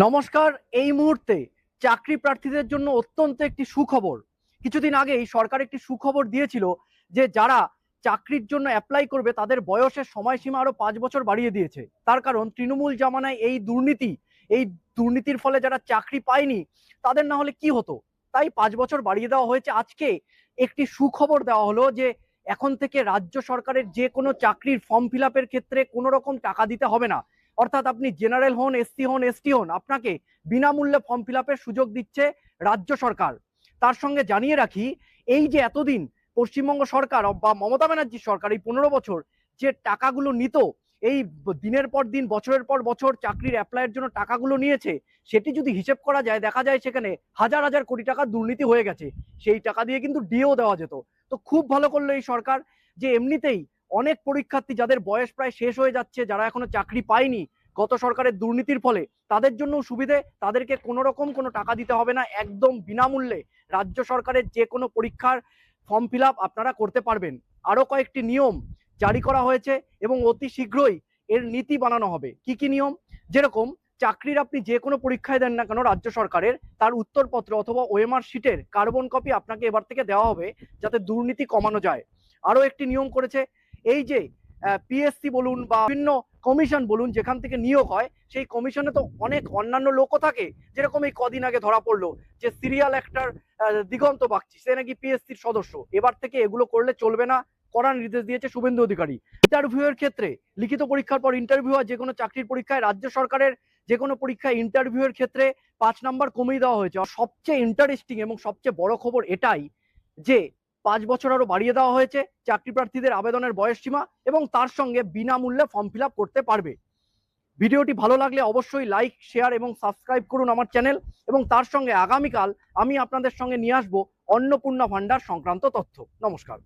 নমস্কার। এই মুহূর্তে চাকরি প্রার্থীদের জন্য অত্যন্ত একটি সুখবর। কিছুদিন আগেই সরকার একটি সুখবর দিয়েছিল যে যারা চাকরির জন্য অ্যাপ্লাই করবে তাদের বয়সের সময়সীমা আরো 5 বছর বাড়িয়ে দিয়েছে। তার কারণ তৃণমূল জামানায় এই দুর্নীতির ফলে যারা চাকরি পায়নি তাদের না হলে কি হতো, তাই 5 বছর বাড়িয়ে দেওয়া হয়েছে। আজকে একটি সুখবর দেওয়া হলো যে এখন থেকে রাজ্য সরকারের যে কোনো চাকরির ফর্ম ফিল আপের ক্ষেত্রে কোনো রকম টাকা দিতে হবে না। অর্থাৎ আপনি জেনারেল হন, এসসি হন, এসটি হন, আপনাকে বিনামূল্যে ফর্ম ফিল আপের সুযোগ দিচ্ছে রাজ্য সরকার। তার সঙ্গে জানিয়ে রাখি, এই যে এতদিন পশ্চিমবঙ্গ সরকার বা মমতা ব্যানার্জির সরকার এই 15 বছর যে টাকাগুলো নিত, এই দিনের পর দিন বছরের পর বছর চাকরির অ্যাপ্লাইয়ের জন্য টাকাগুলো নিয়েছে, সেটি যদি হিসেব করা যায় দেখা যায় সেখানে হাজার হাজার কোটি টাকা দুর্নীতি হয়ে গেছে। সেই টাকা দিয়ে কিন্তু ডিও দেওয়া যেত। তো খুব ভালো করলো এই সরকার যে এমনিতেই অনেক পরীক্ষার্থী যাদের বয়স প্রায় শেষ হয়ে যাচ্ছে, যারা এখনো চাকরি পায়নি গত সরকারের দুর্নীতির ফলে, তাদের জন্য সুবিধে, তাদেরকে কোনো রকম কোনো টাকা দিতে হবে না, একদম বিনামূল্যে রাজ্য সরকারের যে কোনো পরীক্ষার ফর্ম ফিল আপ আপনারা করতে পারবেন। আরো কয়েকটি নিয়ম জারি করা হয়েছে এবং অতি শীঘ্রই এর নীতি বানানো হবে। কি কি নিয়ম? যেরকম চাকরির আপনি যে কোনো পরীক্ষায় দেন না কেন রাজ্য সরকারের, তার উত্তরপত্র অথবা ওএমআর শিটের কার্বন কপি আপনাকে এবার থেকে দেওয়া হবে, যাতে দুর্নীতি কমানো যায়। আরো একটি নিয়ম করেছে, এই যে পিএসসি বলুন বা বিভিন্ন কমিশন বলুন যেখান থেকে নিয়োগ হয়, সেই কমিশনে তো অনেক অন্যান্য লোকও থাকে। যেরকম এই কদিন আগে ধরা পড়লো যে সিরিয়াল অ্যাক্টর দিগন্ত বাগচি, সে নাকি পিএসসির সদস্য। এবার থেকে এগুলো করলে চলবে না, কড়া নির্দেশ দিয়েছে শুভেন্দু অধিকারী। ইন্টারভিউ এর ক্ষেত্রে লিখিত পরীক্ষার পর ইন্টারভিউ হয় যে কোনো চাকরির পরীক্ষায়, রাজ্য সরকারের যে কোনো পরীক্ষায় ইন্টারভিউ এর ক্ষেত্রে 5 নম্বর কমিয়ে দেওয়া হয়েছে। আর সবচেয়ে ইন্টারেস্টিং এবং সবচেয়ে বড় খবর এটাই যে 5 বছর আরো বাড়িয়ে দেওয়া হয়েছে চাকরি প্রার্থীদের আবেদনের বয়স সীমা, এবং তার সঙ্গে বিনামূল্যে ফর্ম ফিল আপ করতে পারবে। ভিডিওটি ভালো লাগলে অবশ্যই লাইক, শেয়ার এবং সাবস্ক্রাইব করুন আমার চ্যানেল, এবং তার সঙ্গে আগামীকাল আমি আপনাদের সঙ্গে নিয়ে আসবো অন্নপূর্ণা ভান্ডার সংক্রান্ত তথ্য। নমস্কার।